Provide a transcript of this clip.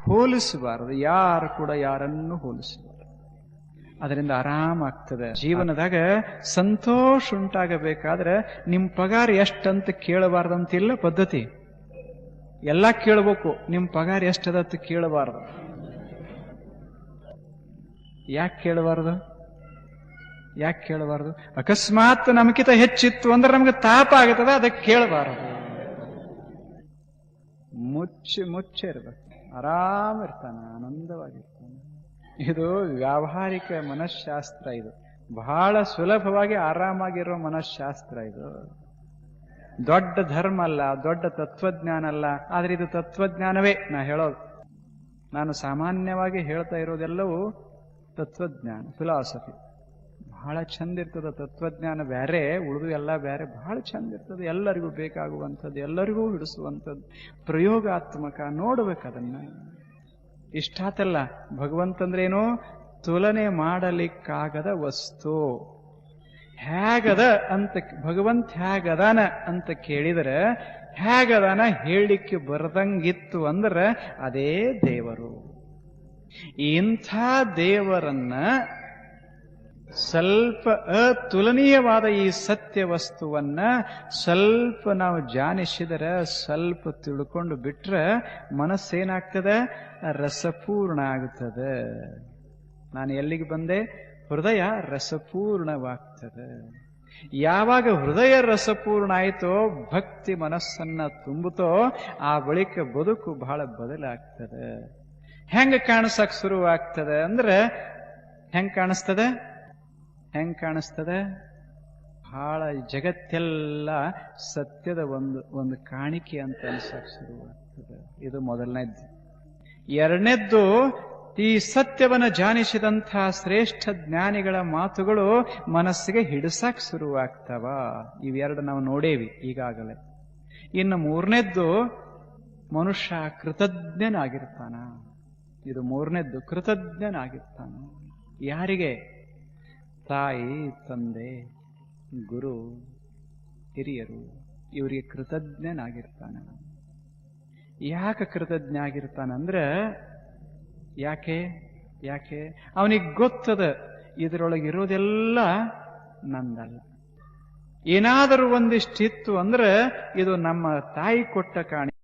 ಹೋಲಿಸಬಾರದು. ಯಾರು ಕೂಡ ಯಾರನ್ನು ಹೋಲಿಸಬಾರದು. ಅದರಿಂದ ಆರಾಮಾಗ್ತದೆ. ಜೀವನದಾಗ ಸಂತೋಷ ಉಂಟಾಗಬೇಕಾದ್ರೆ ನಿಮ್ ಪಗಾರ ಎಷ್ಟಂತ ಕೇಳಬಾರ್ದಂತಿಲ್ಲ ಪದ್ಧತಿ. ಎಲ್ಲ ಕೇಳಬೇಕು, ನಿಮ್ ಪಗಾರ ಎಷ್ಟದಂತ ಕೇಳಬಾರ್ದು. ಯಾಕೆ ಕೇಳಬಾರ್ದು? ಯಾಕೆ ಕೇಳಬಾರ್ದು? ಅಕಸ್ಮಾತ್ ನಮ್ಗಿಂತ ಹೆಚ್ಚಿತ್ತು ಅಂದ್ರೆ ನಮ್ಗೆ ತಾಪ ಆಗ್ತದ, ಅದಕ್ಕೆ ಕೇಳಬಾರದು. ಮುಚ್ಚೆ ಇರ್ಬೇಕು, ಆರಾಮ ಇರ್ತಾನೆ, ಆನಂದವಾಗಿರ್ತಾನೆ. ಇದು ವ್ಯಾವಹಾರಿಕ ಮನಃಶಾಸ್ತ್ರ. ಇದು ಬಹಳ ಸುಲಭವಾಗಿ ಆರಾಮಾಗಿರೋ ಮನಃಶಾಸ್ತ್ರ. ಇದು ದೊಡ್ಡ ಧರ್ಮ ಅಲ್ಲ, ದೊಡ್ಡ ತತ್ವಜ್ಞಾನ ಅಲ್ಲ. ಆದ್ರೆ ಇದು ತತ್ವಜ್ಞಾನವೇ ನಾ ಹೇಳೋದು. ನಾನು ಸಾಮಾನ್ಯವಾಗಿ ಹೇಳ್ತಾ ಇರೋದೆಲ್ಲವೂ ತತ್ವಜ್ಞಾನ, ಫಿಲಾಸಫಿ. ಬಹಳ ಚಂದ ಇರ್ತದೆ ತತ್ವಜ್ಞಾನ. ಬೇರೆ, ಉಳಿದು ಎಲ್ಲ ಬೇರೆ. ಬಹಳ ಚಂದ ಇರ್ತದೆ, ಎಲ್ಲರಿಗೂ ಬೇಕಾಗುವಂಥದ್ದು, ಎಲ್ಲರಿಗೂ ಹಿಡಿಸುವಂಥದ್ದು, ಪ್ರಯೋಗಾತ್ಮಕ. ನೋಡ್ಬೇಕದನ್ನ. ಇಷ್ಟಾತಲ್ಲ, ಭಗವಂತಂದ್ರೇನು? ತುಲನೆ ಮಾಡಲಿಕ್ಕಾಗದ ವಸ್ತು. ಹೇಗದ ಅಂತ ಭಗವಂತ ಹೇಗದಾನ ಅಂತ ಕೇಳಿದರೆ, ಹೇಗದಾನ ಹೇಳಲಿಕ್ಕೆ ಬರದಂಗಿತ್ತು ಅಂದ್ರೆ ಅದೇ ದೇವರು. ಇಂಥ ದೇವರನ್ನ ಸ್ವಲ್ಪ ಅತುಲನೀಯವಾದ ಈ ಸತ್ಯ ವಸ್ತುವನ್ನ ಸ್ವಲ್ಪ ನಾವು ಜಾನಿಸಿದರೆ, ಸ್ವಲ್ಪ ತಿಳ್ಕೊಂಡು ಬಿಟ್ರೆ ಮನಸ್ಸೇನಾಗ್ತದೆ? ರಸಪೂರ್ಣ ಆಗ್ತದೆ. ನಾನು ಎಲ್ಲಿಗೆ ಬಂದೆ? ಹೃದಯ ರಸಪೂರ್ಣವಾಗ್ತದೆ. ಯಾವಾಗ ಹೃದಯ ರಸಪೂರ್ಣ ಆಯಿತೋ, ಭಕ್ತಿ ಮನಸ್ಸನ್ನ ತುಂಬುತ್ತೋ, ಆ ಬಳಿಕ ಬದುಕು ಬಹಳ ಬದಲಾಗ್ತದೆ. ಹೆಂಗ ಕಾಣಿಸಕ್ ಶುರುವಾಗ್ತದೆ ಅಂದ್ರೆ, ಹೆಂಗ್ ಕಾಣಿಸ್ತದೆ? ಬಹಳ ಜಗತ್ತೆಲ್ಲ ಸತ್ಯದ ಒಂದು ಕಾಣಿಕೆ ಅಂತ ಅನ್ಸಕ್ ಶುರುವಾಗ್ತದೆ. ಇದು ಮೊದಲನೇದ್ದು. ಎರಡನೇದ್ದು, ಈ ಸತ್ಯವನ್ನ ಜಾನಿಸಿದಂತಹ ಶ್ರೇಷ್ಠ ಜ್ಞಾನಿಗಳ ಮಾತುಗಳು ಮನಸ್ಸಿಗೆ ಹಿಡಿಸಕ್ ಶುರುವಾಗ್ತವ. ಇವೆರಡು ನಾವು ನೋಡೇವಿ ಈಗಾಗಲೇ. ಇನ್ನು ಮೂರನೇದ್ದು, ಮನುಷ್ಯ ಕೃತಜ್ಞನಾಗಿರ್ತಾನ. ಇದು ಮೂರನೇದ್ದು, ಕೃತಜ್ಞನಾಗಿರ್ತಾನ. ಯಾರಿಗೆ? ತಾಯಿ, ತಂದೆ, ಗುರು, ಹಿರಿಯರು, ಇವರಿಗೆ ಕೃತಜ್ಞನಾಗಿರ್ತಾನ. ಯಾಕೆ ಕೃತಜ್ಞ ಆಗಿರ್ತಾನಂದ್ರೆ, ಯಾಕೆ ಅವನಿಗೆ ಗೊತ್ತದ ಇದರೊಳಗಿರೋದೆಲ್ಲ ನಂದಲ್ಲ. ಏನಾದರೂ ಒಂದಿಷ್ಟಿತ್ತು ಅಂದ್ರೆ ಇದು ನಮ್ಮ ತಾಯಿ ಕೊಟ್ಟ ಕಾಣಿ.